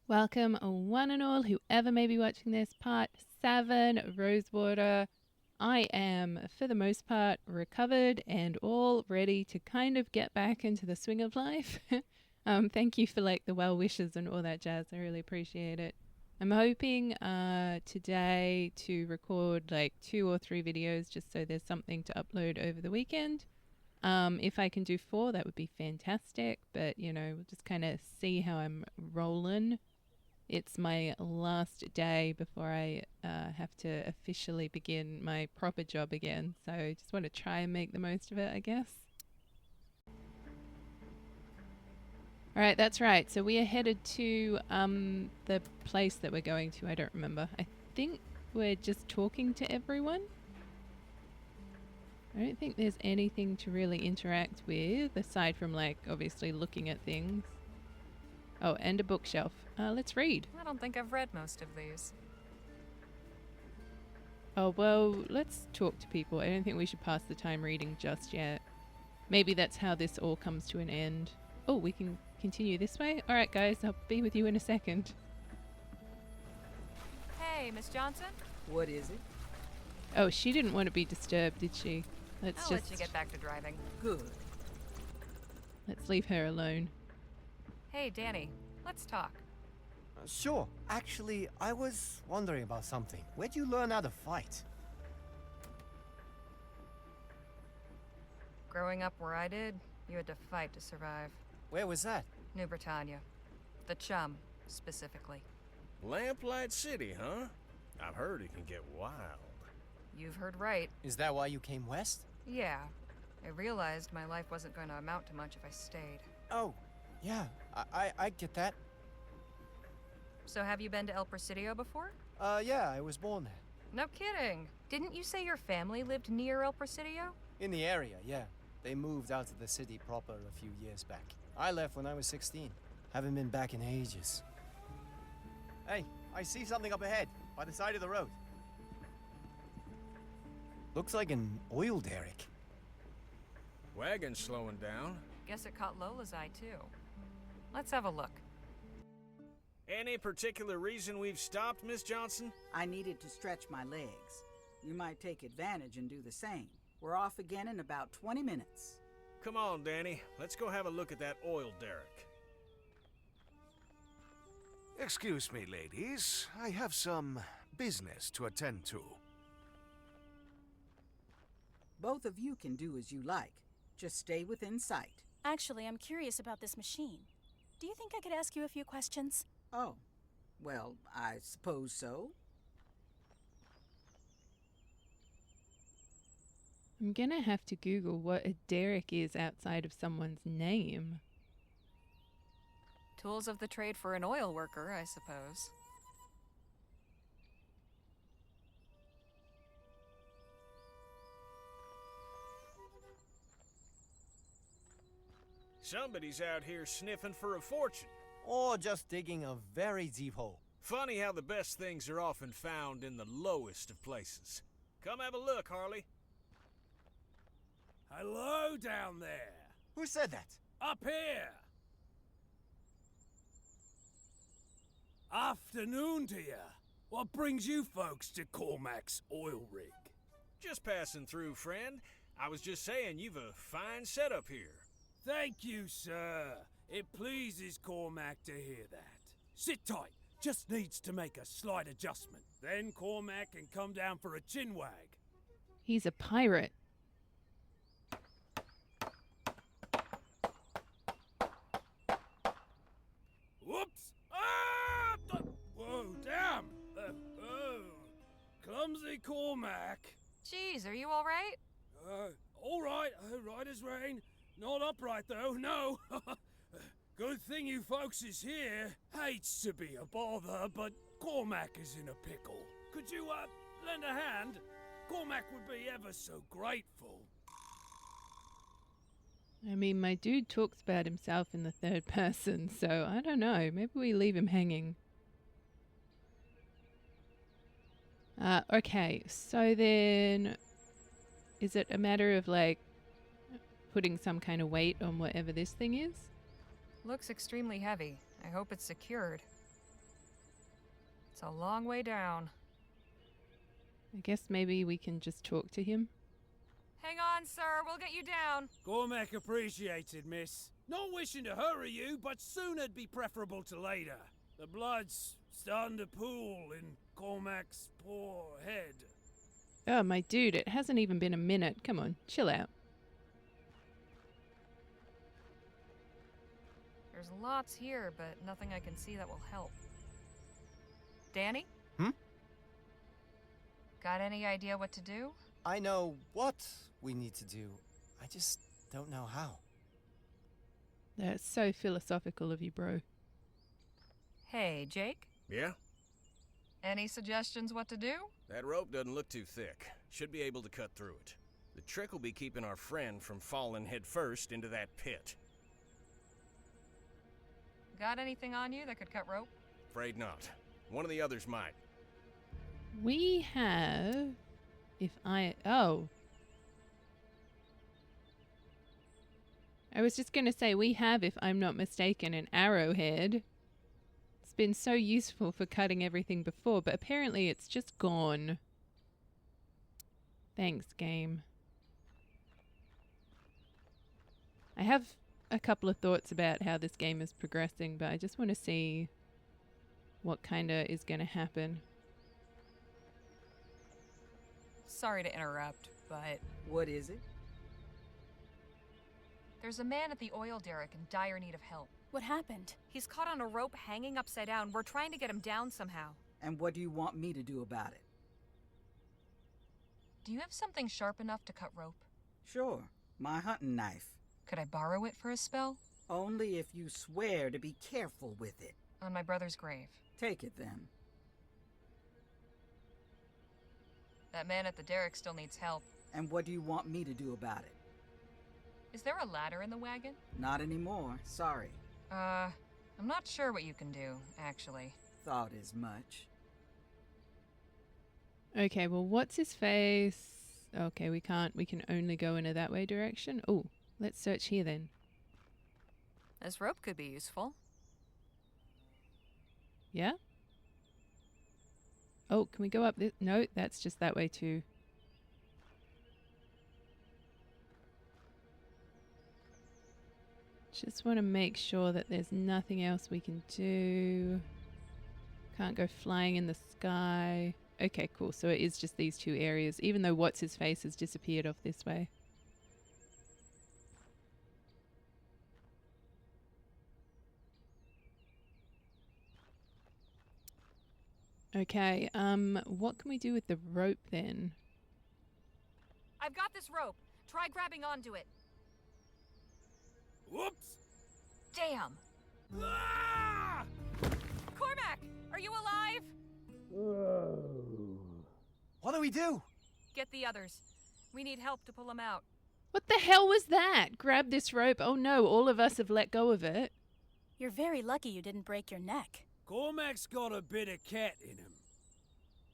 Welcome, one and all, whoever may be watching this, part 7, Rosewater. I am, for the most part, recovered and all ready to kind of get back into the swing of life. Thank you for the well wishes and all that jazz. I really appreciate it. I'm hoping today to record 2 or 3 videos just so there's something to upload over the weekend. If I can do 4, that would be fantastic, but we'll just kind of see how I'm rolling. It's my last day before I have to officially begin my proper job again, so I just want to try and make the most of it, I guess. Alright, that's right. So we are headed to the place that we're going to. I don't remember. I think we're just talking to everyone. I don't think there's anything to really interact with, aside from obviously looking at things. Oh, and a bookshelf. Let's read. I don't think I've read most of these. Oh, well, let's talk to people. I don't think we should pass the time reading just yet. Maybe that's how this all comes to an end. Oh, we can continue this way? Alright, guys, I'll be with you in a second. Hey, Miss Johnson? What is it? Oh, she didn't want to be disturbed, did she? I'll let you get back to driving. Good. Let's leave her alone. Hey, Danny, let's talk. Sure. Actually, I was wondering about something. Where'd you learn how to fight? Growing up where I did, you had to fight to survive. Where was that? New Britannia. The Chum, specifically. Lamplight City, huh? I've heard it can get wild. You've heard right. Is that why you came west? Yeah. I realized my life wasn't going to amount to much if I stayed. Oh, yeah. I get that. So have you been to El Presidio before? Yeah, I was born there. No kidding. Didn't you say your family lived near El Presidio? In the area, yeah. They moved out to the city proper a few years back. I left when I was 16. Haven't been back in ages. Hey, I see something up ahead, by the side of the road. Looks like an oil derrick. Wagon slowing down. Guess it caught Lola's eye, too. Let's have a look. Any particular reason we've stopped, Miss Johnson? I needed to stretch my legs. You might take advantage and do the same. We're off again in about 20 minutes. Come on, Danny. Let's go have a look at that oil derrick. Excuse me, ladies. I have some business to attend to. Both of you can do as you like. Just stay within sight. Actually, I'm curious about this machine. Do you think I could ask you a few questions? Oh, well, I suppose so. I'm gonna have to Google what a derrick is outside of someone's name. Tools of the trade for an oil worker, I suppose. Somebody's out here sniffing for a fortune. Or just digging a very deep hole. Funny how the best things are often found in the lowest of places. Come have a look, Harley. Hello down there. Who said that? Up here. Afternoon to ya. What brings you folks to Cormac's oil rig? Just passing through, friend. I was just saying you've a fine setup here. Thank you, sir. It pleases Cormac to hear that. Sit tight. Just needs to make a slight adjustment. Then Cormac can come down for a chinwag. He's a pirate. Whoops! Ah! Whoa, damn! Oh, clumsy Cormac. Jeez, are you all right? All right as rain. Not upright though, no. Good thing you folks is here. Hates to be a bother, but Cormac is in a pickle. Could you, lend a hand? Cormac would be ever so grateful. I mean, my dude talks about himself in the third person, so I don't know. Maybe we leave him hanging. Okay, so then is it a matter of putting some kind of weight on whatever this thing is? Looks extremely heavy. I hope it's secured. It's a long way down. I guess maybe we can just talk to him. Hang on, sir. We'll get you down. Cormac appreciated, miss. Not wishing to hurry you, but sooner'd be preferable to later. The blood's starting to pool in Cormac's poor head. Oh, my dude, it hasn't even been a minute. Come on, chill out. There's lots here, but nothing I can see that will help. Danny? Hmm? Got any idea what to do? I know what we need to do. I just don't know how. That's so philosophical of you, bro. Hey, Jake? Yeah? Any suggestions what to do? That rope doesn't look too thick. Should be able to cut through it. The trick will be keeping our friend from falling headfirst into that pit. Got anything on you that could cut rope? Afraid not. One of the others might. We have... Oh. I was just going to say, we have, if I'm not mistaken, an arrowhead. It's been so useful for cutting everything before, but apparently it's just gone. Thanks, game. I have a couple of thoughts about how this game is progressing, but I just want to see what kind of is going to happen. Sorry to interrupt, but What is it? there's a man at the oil derrick in dire need of help. What happened? He's caught on a rope hanging upside down. We're trying to get him down somehow. And what do you want me to do about it? Do you have something sharp enough to cut rope? Sure, my hunting knife. Could I borrow it for a spell? Only if you swear to be careful with it. On my brother's grave. Take it then. That man at the derrick still needs help. And what do you want me to do about it? Is there a ladder in the wagon? Not anymore, sorry. I'm not sure what you can do, actually. Thought as much. Okay, well, what's his face? Okay, we can't. We can only go in a that way direction. Oh, let's search here then. This rope could be useful. Yeah? Oh, can we go up this? No, that's just that way too. Just want to make sure that there's nothing else we can do. Can't go flying in the sky. Okay, cool. So it is just these two areas, even though what's-his-face has disappeared off this way. Okay, what can we do with the rope then? I've got this rope. Try grabbing onto it. Whoops! Damn! Ah! Cormac! Are you alive? What do we do? Get the others. We need help to pull him out. What the hell was that? Grab this rope. Oh no, all of us have let go of it. You're very lucky you didn't break your neck. Cormac's got a bit of cat in him.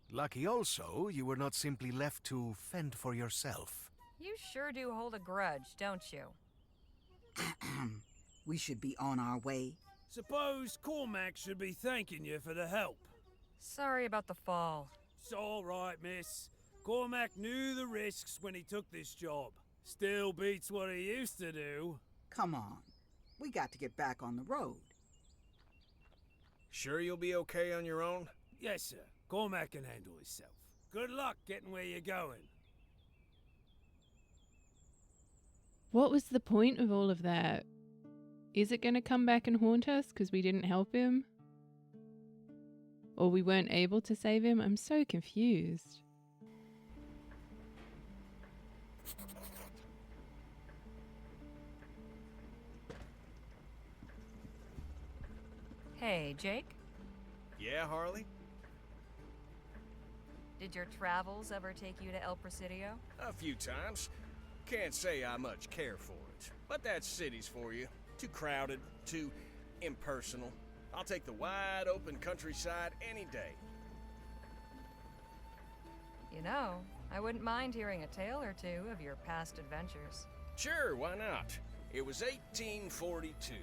Lucky also, you were not simply left to fend for yourself. You sure do hold a grudge, don't you? We should be on our way. Suppose Cormac should be thanking you for the help. Sorry about the fall. It's all right, miss. Cormac knew the risks when he took this job. Still beats what he used to do. Come on. We got to get back on the road. Sure you'll be okay on your own? Yes, sir. Cormac can handle himself. Good luck getting where you're going. What was the point of all of that? Is it going to come back and haunt us because we didn't help him? Or we weren't able to save him? I'm so confused. Hey, Jake? Yeah, Harley? Did your travels ever take you to El Presidio? A few times. Can't say I much care for it. But that city's for you. Too crowded, too impersonal. I'll take the wide open countryside any day. You know, I wouldn't mind hearing a tale or two of your past adventures. Sure, why not? It was 1842.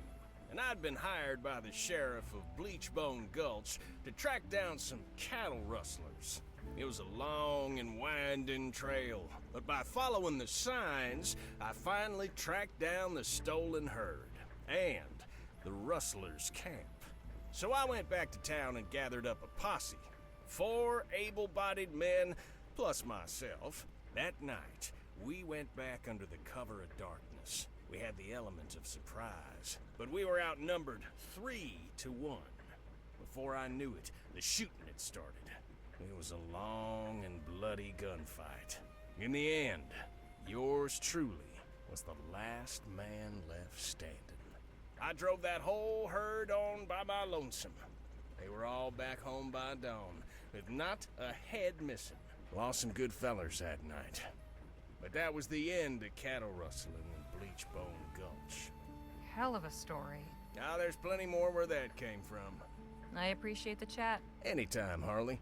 and I'd been hired by the sheriff of Bleachbone Gulch to track down some cattle rustlers. It was a long and winding trail, but by following the signs, I finally tracked down the stolen herd and the rustlers' camp. So I went back to town and gathered up a posse. 4 able-bodied men, plus myself. That night, we went back under the cover of darkness. We had the element of surprise, but we were outnumbered 3-1. Before I knew it, the shooting had started. It was a long and bloody gunfight. In the end, yours truly was the last man left standing. I drove that whole herd on by my lonesome. They were all back home by dawn, with not a head missing. Lost some good fellers that night. But that was the end of cattle rustling in Bleachbone Gulch. Hell of a story. Now there's plenty more where that came from. I appreciate the chat. Anytime, Harley.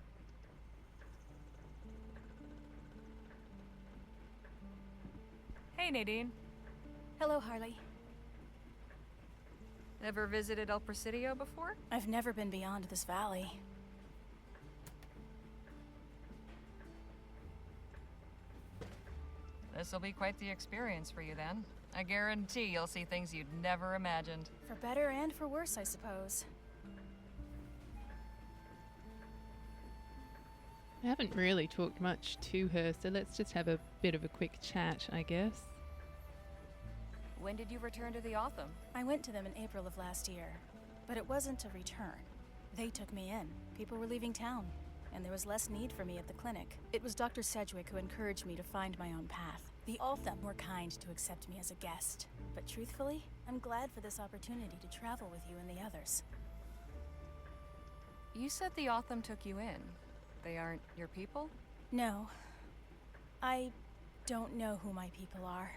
Hey, Nadine. Hello, Harley. Ever visited El Presidio before? I've never been beyond this valley. This'll be quite the experience for you then. I guarantee you'll see things you'd never imagined. For better and for worse, I suppose. I haven't really talked much to her, so let's just have a bit of a quick chat, I guess. When did you return to the Otham? I went to them in April of last year, but it wasn't a return. They took me in. People were leaving town, and there was less need for me at the clinic. It was Dr. Sedgwick who encouraged me to find my own path. The Otham were kind to accept me as a guest, but truthfully, I'm glad for this opportunity to travel with you and the others. You said the Otham took you in. They aren't your people? No. I don't know who my people are.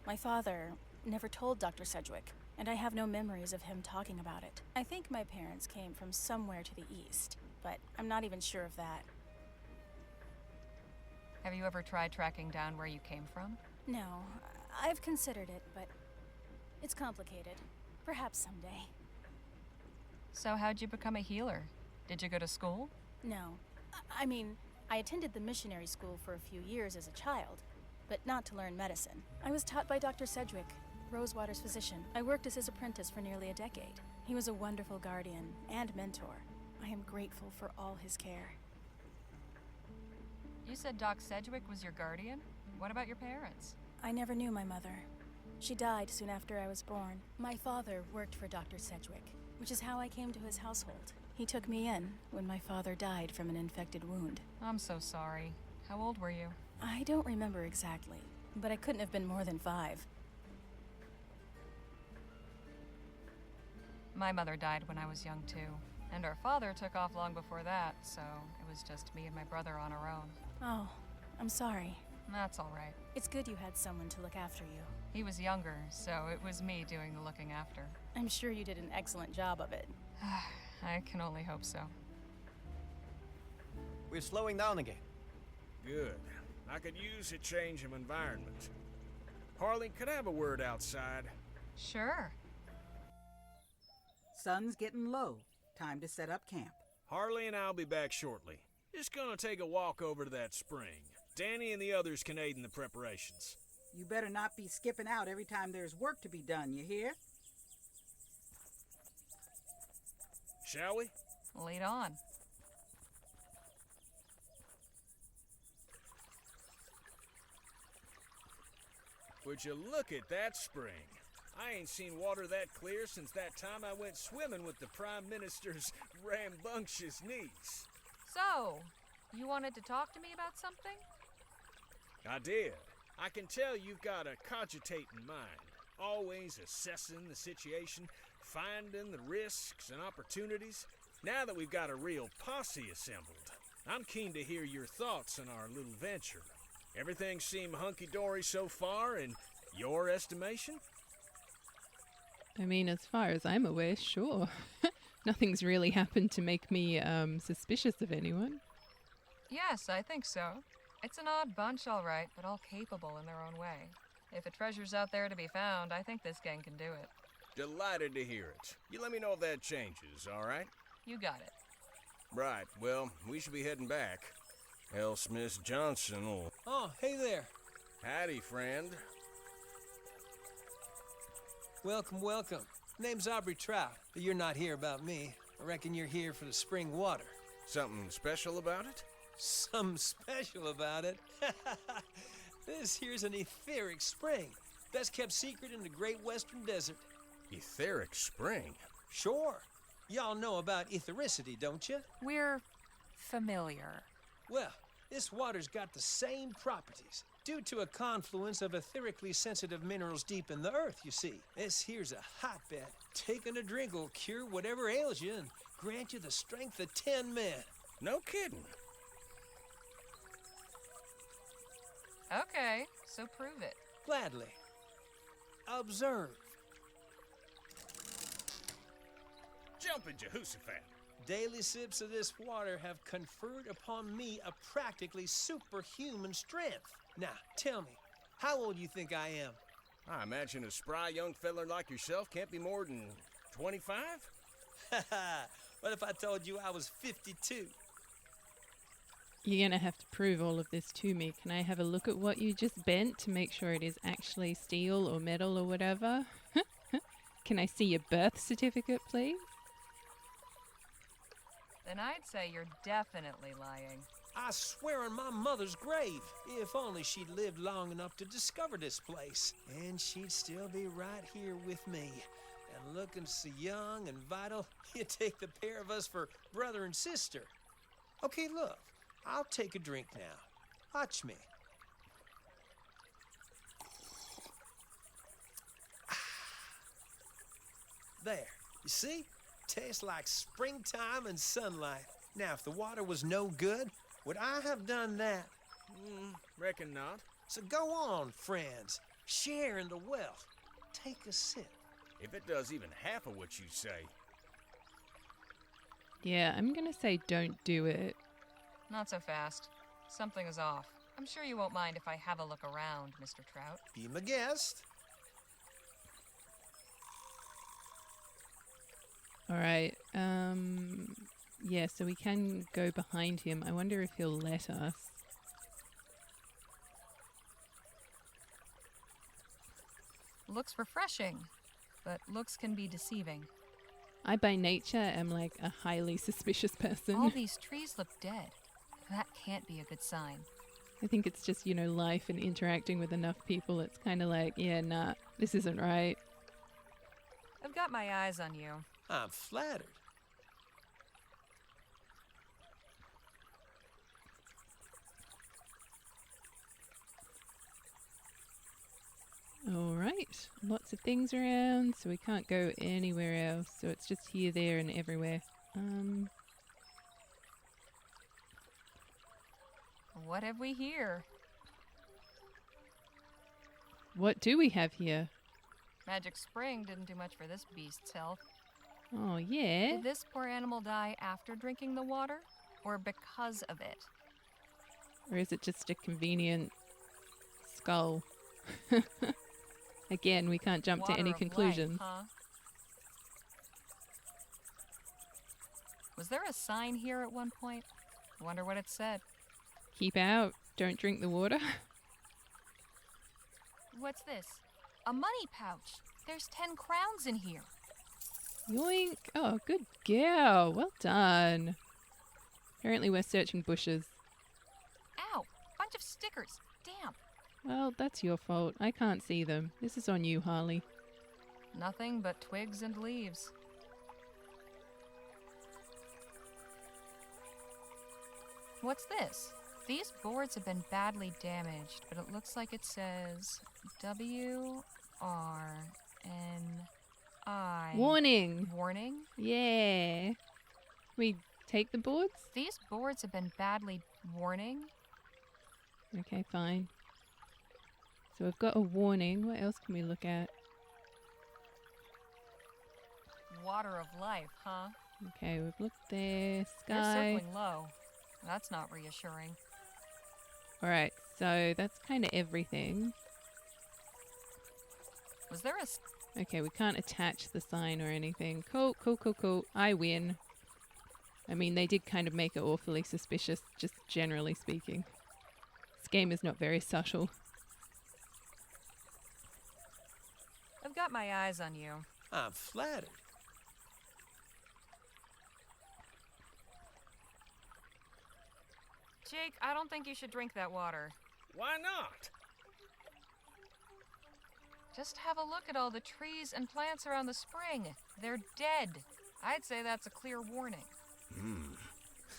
My father never told Dr. Sedgwick, and I have no memories of him talking about it. I think my parents came from somewhere to the east, but I'm not even sure of that. Have you ever tried tracking down where you came from? No, I've considered it, but it's complicated. Perhaps someday. So how'd you become a healer? Did you go to school? No. I mean, I attended the missionary school for a few years as a child, but not to learn medicine. I was taught by Dr. Sedgwick, Rosewater's physician. I worked as his apprentice for nearly a decade. He was a wonderful guardian and mentor. I am grateful for all his care. You said Doc Sedgwick was your guardian? What about your parents? I never knew my mother. She died soon after I was born. My father worked for Dr. Sedgwick, which is how I came to his household. He took me in when my father died from an infected wound. I'm so sorry. How old were you? I don't remember exactly, but I couldn't have been more than 5. My mother died when I was young too, and our father took off long before that, so it was just me and my brother on our own. Oh, I'm sorry. That's all right. It's good you had someone to look after you. He was younger, so it was me doing the looking after. I'm sure you did an excellent job of it. I can only hope so. We're slowing down again. Good. I could use a change of environment. Harley, could I have a word outside? Sure. Sun's getting low. Time to set up camp. Harley and I'll be back shortly. Just gonna take a walk over to that spring. Danny and the others can aid in the preparations. You better not be skipping out every time there's work to be done, you hear? Shall we? Lead on. Would you look at that spring? I ain't seen water that clear since that time I went swimming with the Prime Minister's rambunctious niece. So, you wanted to talk to me about something? I did. I can tell you've got a cogitating mind, always assessing the situation, finding the risks and opportunities. Now that we've got a real posse assembled, I'm keen to hear your thoughts on our little venture. Everything seem hunky-dory so far, in your estimation? I mean, as far as I'm aware, sure. Nothing's really happened to make me suspicious of anyone. Yes, I think so. It's an odd bunch, all right, but all capable in their own way. If a treasure's out there to be found, I think this gang can do it. Delighted to hear it. You let me know if that changes, all right? You got it. Right, well, we should be heading back. Else Miss Johnson will... Oh, hey there. Howdy, friend. Welcome, welcome. Name's Aubrey Trout, but you're not here about me. I reckon you're here for the spring water. Something special about it? Something special about it? This here's an etheric spring. Best kept secret in the great western desert. Etheric spring? Sure. Y'all know about ethericity, don't you? We're familiar. Well, this water's got the same properties, due to a confluence of etherically sensitive minerals deep in the earth, you see. This here's a hotbed. Taking a drink will cure whatever ails you and grant you the strength of 10 men. No kidding. Okay, so prove it. Gladly. Observe. Jumpin' Jehoshaphat. Daily sips of this water have conferred upon me a practically superhuman strength. Now, tell me, how old you think I am? I imagine a spry young feller like yourself can't be more than 25? What if I told you I was 52? You're going to have to prove all of this to me. Can I have a look at what you just bent to make sure it is actually steel or metal or whatever? Can I see your birth certificate, please? Then I'd say you're definitely lying. I swear on my mother's grave, if only she'd lived long enough to discover this place. And she'd still be right here with me. And looking so young and vital, you'd take the pair of us for brother and sister. Okay, look, I'll take a drink now. Watch me. There, you see? Tastes like springtime and sunlight. Now, if the water was no good, would I have done that? Reckon not. So go on, friends. Share in the wealth. Take a sip. If it does even half of what you say. Yeah, I'm going to say don't do it. Not so fast. Something is off. I'm sure you won't mind if I have a look around, Mr. Trout. Be my guest. All right. Yeah, so we can go behind him. I wonder if he'll let us. Looks refreshing, but looks can be deceiving. I, by nature, am like a highly suspicious person. All these trees look dead. That can't be a good sign. I think it's just, life and interacting with enough people. It's kind of like, yeah, nah, this isn't right. I've got my eyes on you. I'm flattered. All right, lots of things around, so we can't go anywhere else. So it's just here, there, and everywhere. What have we here? What do we have here? Magic Spring didn't do much for this beast's health. Oh, yeah. Did this poor animal die after drinking the water, or because of it? Or is it just a convenient skull? Again, we can't jump to Water any of conclusions. life, huh? Was there a sign here at one point? Wonder what it said. Keep out. Don't drink the water. What's this? A money pouch. There's 10 crowns in here. Yoink. Oh, good girl. Well done. Apparently we're searching bushes. Ow! Bunch of stickers. Damn. Well, that's your fault. I can't see them. This is on you, Harley. Nothing but twigs and leaves. What's this? These boards have been badly damaged, but it looks like it says W-R-N-I. Warning. Warning? Yeah. We take the boards? These boards have been badly warning. Okay, fine. So we've got a warning. What else can we look at? Water of life, huh? Okay, we've looked there. They're Sky. circling low. That's not reassuring. Alright, so that's kind of everything. Was there a... Okay, we can't attach the sign or anything. Cool, cool, cool, cool. I win. I mean, they did kind of make it awfully suspicious, just generally speaking. This game is not very subtle. I've got my eyes on you. I'm flattered. Jake, I don't think you should drink that water. Why not? Just have a look at all the trees and plants around the spring. They're dead. I'd say that's a clear warning.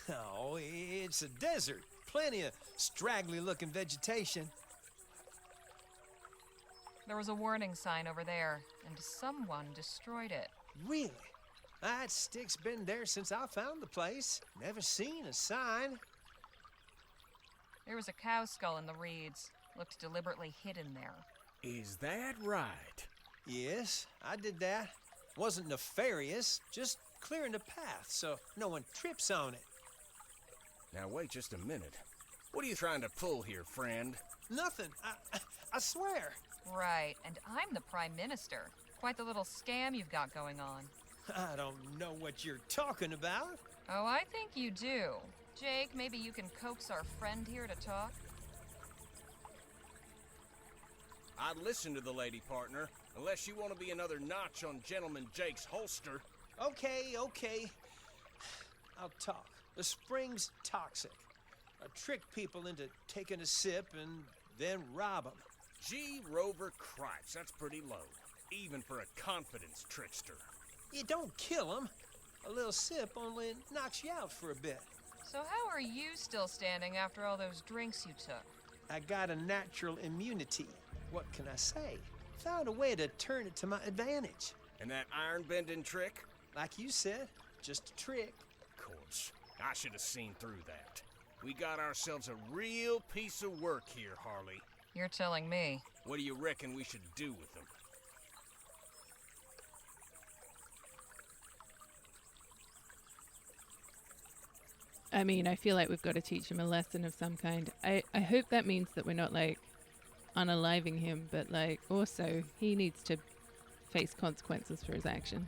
Oh, it's a desert. Plenty of straggly-looking vegetation. There was a warning sign over there, and someone destroyed it. Really? That stick's been there since I found the place. Never seen a sign. There was a cow skull in the reeds. Looked deliberately hidden there. Is that right? Yes, I did that. Wasn't nefarious, just clearing the path so no one trips on it. Now wait just a minute. What are you trying to pull here, friend? Nothing. I swear. Right, and I'm the Prime Minister. Quite the little scam you've got going on. I don't know what you're talking about. Oh, I think you do. Jake, maybe you can coax our friend here to talk? I'd listen to the lady, partner, unless you want to be another notch on Gentleman Jake's holster. Okay. I'll talk. The spring's toxic. I trick people into taking a sip and then rob them. Gee, Rover Cripes, that's pretty low, even for a confidence trickster. You don't kill them. A little sip only knocks you out for a bit. So how are you still standing after all those drinks you took? I got a natural immunity. What can I say? Found a way to turn it to my advantage. And that iron-bending trick? Like you said, just a trick. Of course. I should have seen through that. We got ourselves a real piece of work here, Harley. You're telling me. What do you reckon we should do with them? I mean, I feel like we've got to teach him a lesson of some kind. I hope that means that we're not, like, unaliving him, but, like, also, he needs to face consequences for his action.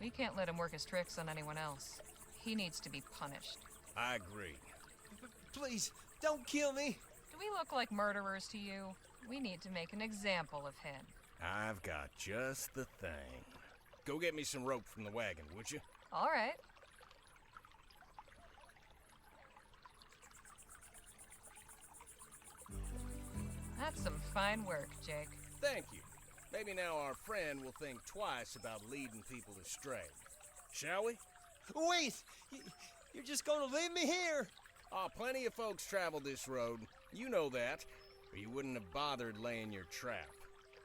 We can't let him work his tricks on anyone else. He needs to be punished. I agree. Please, don't kill me. Do we look like murderers to you? We need to make an example of him. I've got just the thing. Go get me some rope from the wagon, would you? All right. That's some fine work, Jake. Thank you. Maybe now our friend will think twice about leading people astray. Shall we? Wait! You're just gonna leave me here? Oh, plenty of folks travel this road. You know that, or you wouldn't have bothered laying your trap.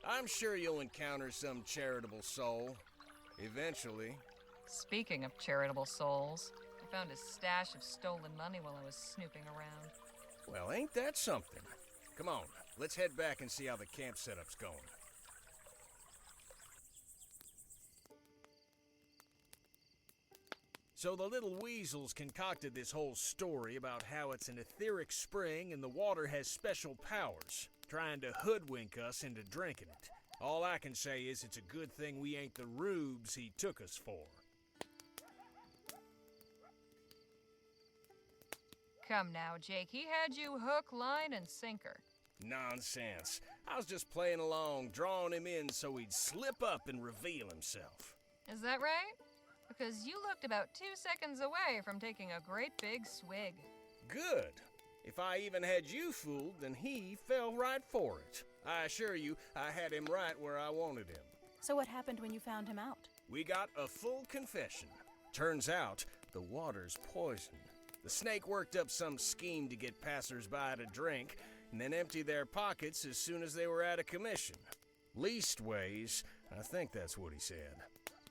I'm sure you'll encounter some charitable soul. Eventually. Speaking of charitable souls, I found a stash of stolen money while I was snooping around. Well, ain't that something? Come on, let's head back and see how the camp setup's going. So the little weasels concocted this whole story about how it's an etheric spring and the water has special powers, trying to hoodwink us into drinking it. All I can say is it's a good thing we ain't the rubes he took us for. Come now, Jake. He had you hook, line, and sinker. Nonsense. I was just playing along, drawing him in so he'd slip up and reveal himself. Is that right? Because you looked about 2 seconds away from taking a great big swig. Good. If I even had you fooled, then he fell right for it. I assure you, I had him right where I wanted him. So what happened when you found him out? We got a full confession. Turns out, the water's poisoned. The snake worked up some scheme to get passers-by to drink, and then empty their pockets as soon as they were out of commission. Leastways, I think that's what he said.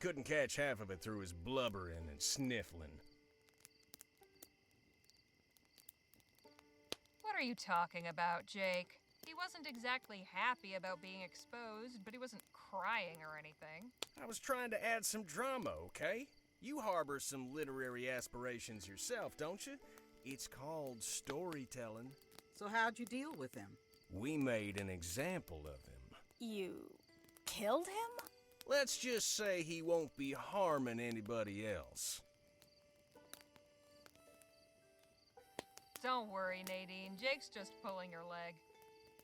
Couldn't catch half of it through his blubbering and sniffling. What are you talking about, Jake? He wasn't exactly happy about being exposed, but he wasn't crying or anything. I was trying to add some drama, okay? You harbor some literary aspirations yourself, don't you? It's called storytelling. So how'd you deal with him? We made an example of him. You killed him? Let's just say he won't be harming anybody else. Don't worry, Nadine. Jake's just pulling your leg.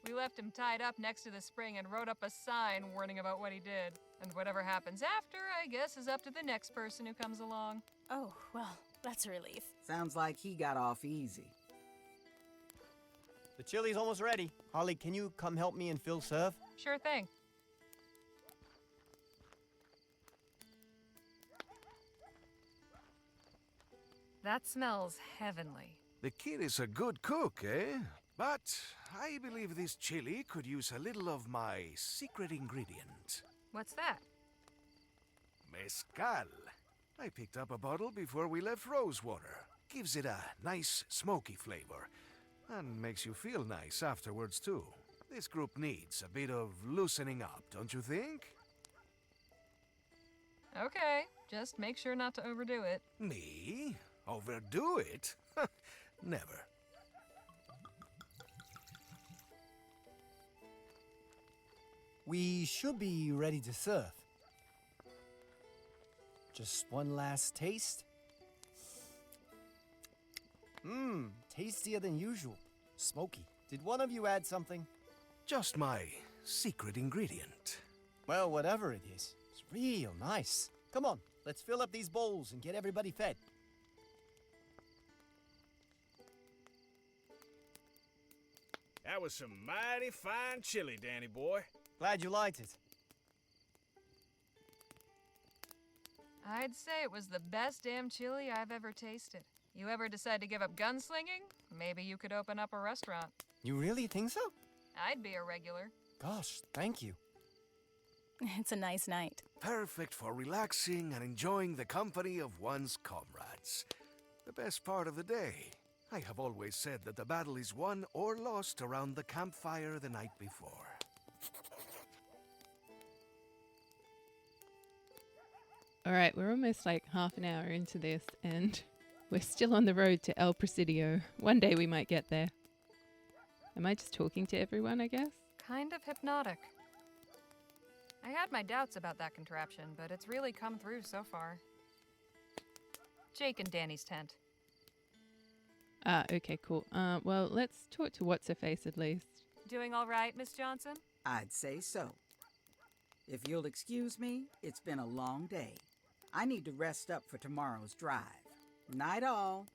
We left him tied up next to the spring and wrote up a sign warning about what he did. And whatever happens after, I guess, is up to the next person who comes along. Oh, well, that's a relief. Sounds like he got off easy. The chili's almost ready. Harley, can you come help me and Phil serve? Sure thing. That smells heavenly. The kid is a good cook, eh? But I believe this chili could use a little of my secret ingredient. What's that? Mezcal. I picked up a bottle before we left Rosewater. Gives it a nice smoky flavor. And makes you feel nice afterwards, too. This group needs a bit of loosening up, don't you think? Okay, just make sure not to overdo it. Me? Overdo it? Never. We should be ready to serve. Just one last taste. Mmm, tastier than usual. Smoky. Did one of you add something? Just my secret ingredient. Well, whatever it is, it's real nice. Come on, let's fill up these bowls and get everybody fed. That was some mighty fine chili, Danny boy. Glad you liked it. I'd say it was the best damn chili I've ever tasted. You ever decide to give up gunslinging? Maybe you could open up a restaurant. You really think so? I'd be a regular. Gosh, thank you. It's a nice night. Perfect for relaxing and enjoying the company of one's comrades. The best part of the day. I have always said that the battle is won or lost around the campfire the night before. All right, we're almost like half an hour into this, and we're still on the road to El Presidio. One day we might get there. Am I just talking to everyone, I guess? Kind of hypnotic. I had my doubts about that contraption, but it's really come through so far. Jake and Danny's tent. Ah, okay, cool. Well, let's talk to What's-Her-Face at least. Doing all right, Miss Johnson? I'd say so. If you'll excuse me, it's been a long day. I need to rest up for tomorrow's drive. Night all.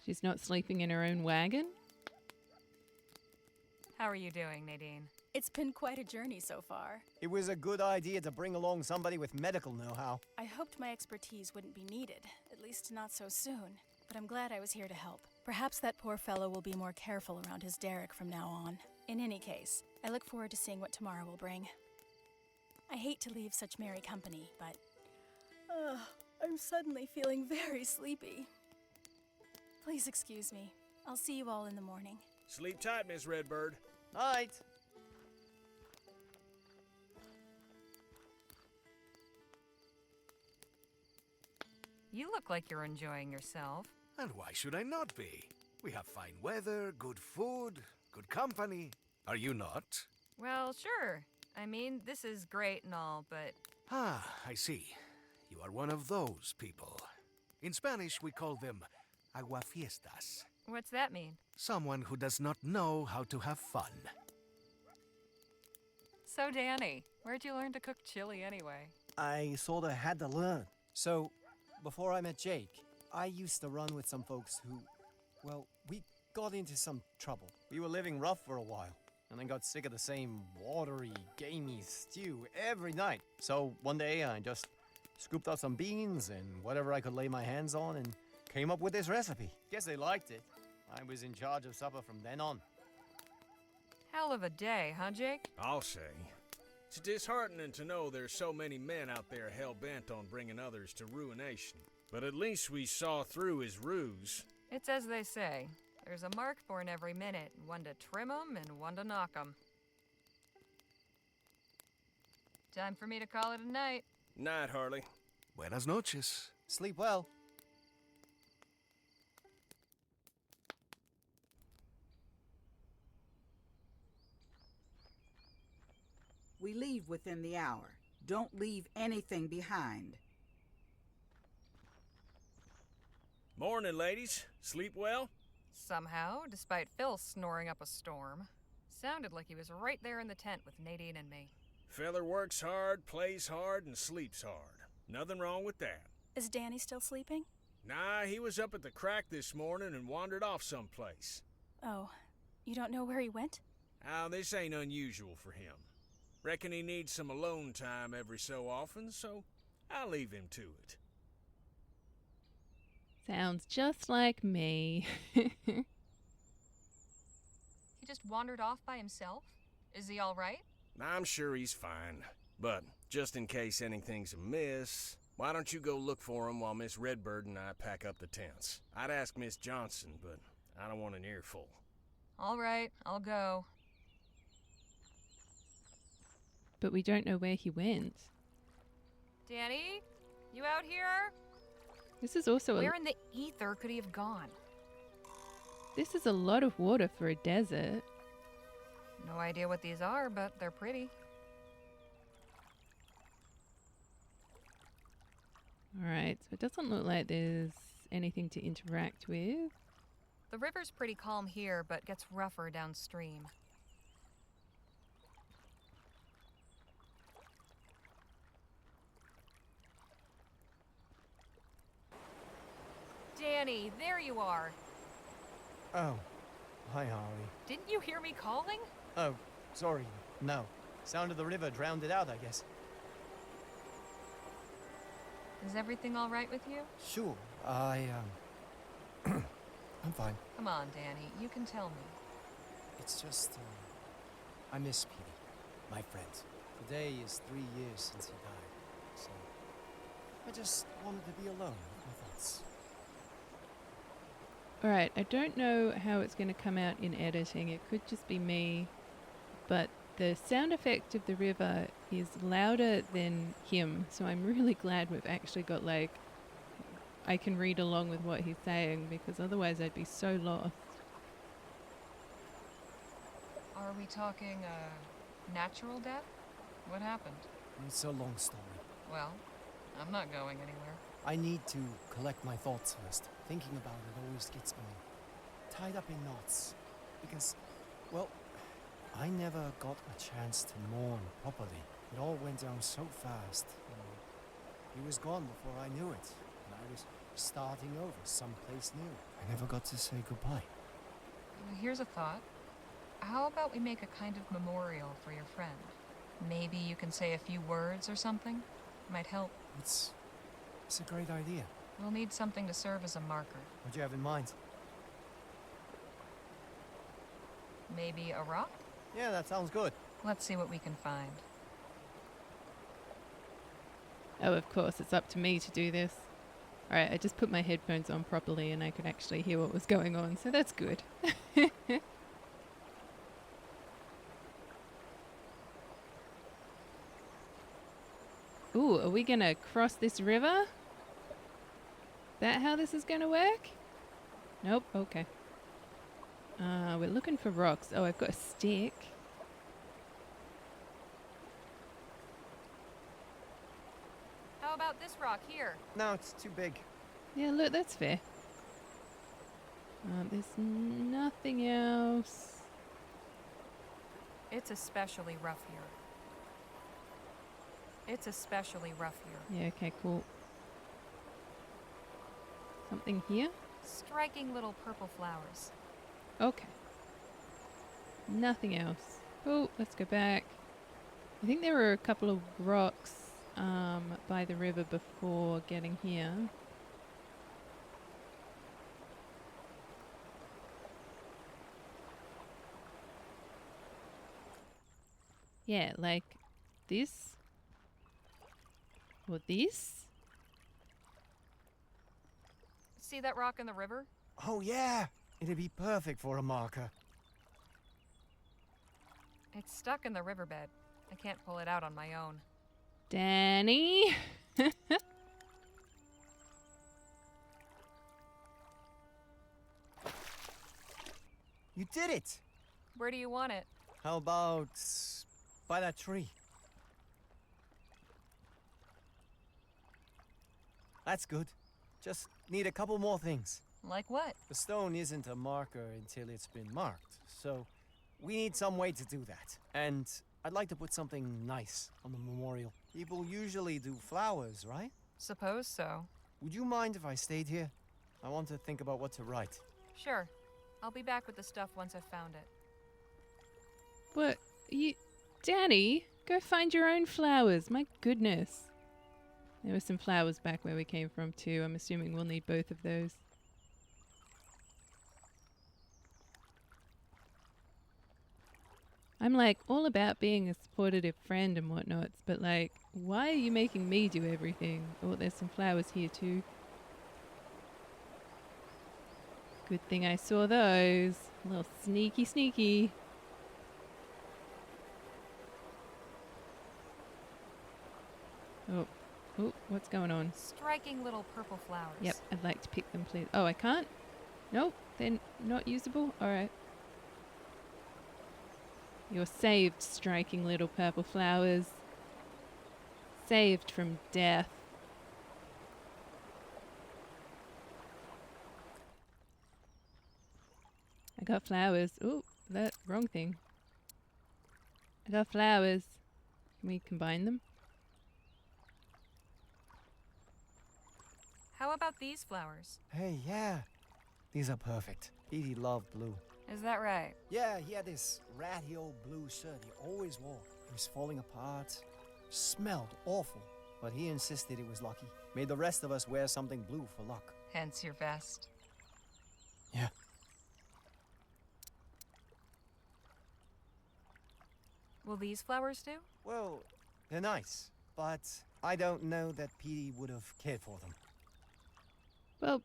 She's not sleeping in her own wagon? How are you doing, Nadine? It's been quite a journey so far. It was a good idea to bring along somebody with medical know-how. I hoped my expertise wouldn't be needed, at least not so soon. But I'm glad I was here to help. Perhaps that poor fellow will be more careful around his derrick from now on. In any case, I look forward to seeing what tomorrow will bring. I hate to leave such merry company, but... I'm suddenly feeling very sleepy. Please excuse me. I'll see you all in the morning. Sleep tight, Miss Redbird. Night. You look like you're enjoying yourself. And why should I not be? We have fine weather, good food, good company. Are you not? Well, sure. I mean, this is great and all, but... Ah, I see. You are one of those people. In Spanish, we call them aguafiestas. What's that mean? Someone who does not know how to have fun. So, Danny, where'd you learn to cook chili anyway? I sorta had to learn. So, before I met Jake, I used to run with some folks who, well, we got into some trouble. We were living rough for a while, and I got sick of the same watery, gamey stew every night. So one day I just scooped up some beans and whatever I could lay my hands on and came up with this recipe. Guess they liked it. I was in charge of supper from then on. Hell of a day, huh, Jake? I'll say. It's disheartening to know there's so many men out there hell-bent on bringing others to ruination. But at least we saw through his ruse. It's as they say. There's a mark born every minute, one to trim 'em and one to knock 'em. Time for me to call it a night. Night, Harley. Buenas noches. Sleep well. We leave within the hour. Don't leave anything behind. Morning, ladies. Sleep well? Somehow, despite Phil snoring up a storm. Sounded like he was right there in the tent with Nadine and me. Feller works hard, plays hard, and sleeps hard. Nothing wrong with that. Is Danny still sleeping? Nah, he was up at the crack this morning and wandered off someplace. Oh, you don't know where he went? Now, this ain't unusual for him. Reckon he needs some alone time every so often, so I'll leave him to it. Sounds just like me. He just wandered off by himself? Is he all right? I'm sure he's fine, but just in case anything's amiss, why don't you go look for him while Miss Redbird and I pack up the tents? I'd ask Miss Johnson, but I don't want an earful. All right, I'll go. But we don't know where he went. Danny? You out here? This is also Where in the ether could he have gone? This is a lot of water for a desert. No idea what these are, but they're pretty. Alright, so it doesn't look like there's anything to interact with. The river's pretty calm here, but gets rougher downstream. Danny, there you are. Oh, hi, Harley. Didn't you hear me calling? Oh, sorry. No. Sound of the river drowned it out, I guess. Is everything all right with you? Sure. I'm fine. Come on, Danny, you can tell me. It's just, I miss Petey, my friend. Today is 3 years since he died, so I just wanted to be alone with my thoughts. Alright, I don't know how it's going to come out in editing. It could just be me. But the sound effect of the river is louder than him. So I'm really glad we've actually got, like, I can read along with what he's saying, because otherwise I'd be so lost. Are we talking, natural death? What happened? It's a long story. Well, I'm not going anywhere. I need to collect my thoughts first. Thinking about it always gets me tied up in knots. Because, well, I never got a chance to mourn properly. It all went down so fast. He was gone before I knew it. And I was starting over someplace new. I never got to say goodbye. Here's a thought. How about we make a kind of memorial for your friend? Maybe you can say a few words or something? Might help. It's a great idea. We'll need something to serve as a marker. What do you have in mind? Maybe a rock? Yeah, that sounds good. Let's see what we can find. Oh, of course, it's up to me to do this. Alright, I just put my headphones on properly and I could actually hear what was going on, so that's good. Ooh, are we gonna cross this river? That how this is gonna work? Nope, okay. We're looking for rocks. Oh, I've got a stick. How about this rock here? No, it's too big. Yeah, look, that's fair. There's nothing else. It's especially rough here. It's especially rough here. Yeah, okay, cool. Something here? Striking little purple flowers. Okay. Nothing else. Oh, let's go back. I think there were a couple of rocks by the river before getting here. Yeah, like this. Or this. See that rock in the river? Oh, yeah. It'd be perfect for a marker. It's stuck in the riverbed. I can't pull it out on my own. Danny. You did it! Where do you want it? How about by that tree? That's good. Just need a couple more things. Like what? The stone isn't a marker until it's been marked, so we need some way to do that. And I'd like to put something nice on the memorial. People usually do flowers, right? Suppose so. Would you mind if I stayed here? I want to think about what to write. Sure. I'll be back with the stuff once I've found it. What? Danny, go find your own flowers. My goodness. There were some flowers back where we came from too. I'm assuming we'll need both of those. I'm like all about being a supportive friend and whatnots, but like, why are you making me do everything? Oh, there's some flowers here too. Good thing I saw those. A little sneaky, sneaky. Oh, what's going on? Striking little purple flowers. Yep, I'd like to pick them, please. Oh, I can't? Nope, they're not usable? Alright. You're saved, striking little purple flowers. Saved from death. I got flowers. Ooh, that wrong thing. I got flowers. Can we combine them? How about these flowers? Hey, yeah. These are perfect. Edie loved blue. Is that right? Yeah, he had this ratty old blue shirt he always wore. It was falling apart. Smelled awful. But he insisted it was lucky. Made the rest of us wear something blue for luck. Hence your vest. Yeah. Will these flowers do? Well, they're nice. But I don't know that Petey would have cared for them. Well,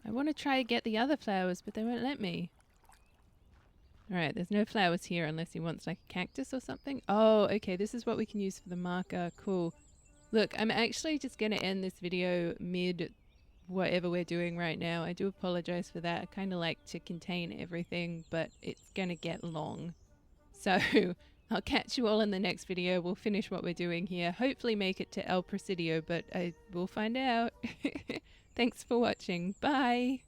I want to try to get the other flowers, but they won't let me. Alright, there's no flowers here unless he wants like a cactus or something. Oh, okay, this is what we can use for the marker. Cool. Look, I'm actually just going to end this video mid whatever we're doing right now. I do apologize for that. I kind of like to contain everything, but it's going to get long. So I'll catch you all in the next video. We'll finish what we're doing here. Hopefully make it to El Presidio, but we'll find out. Thanks for watching. Bye.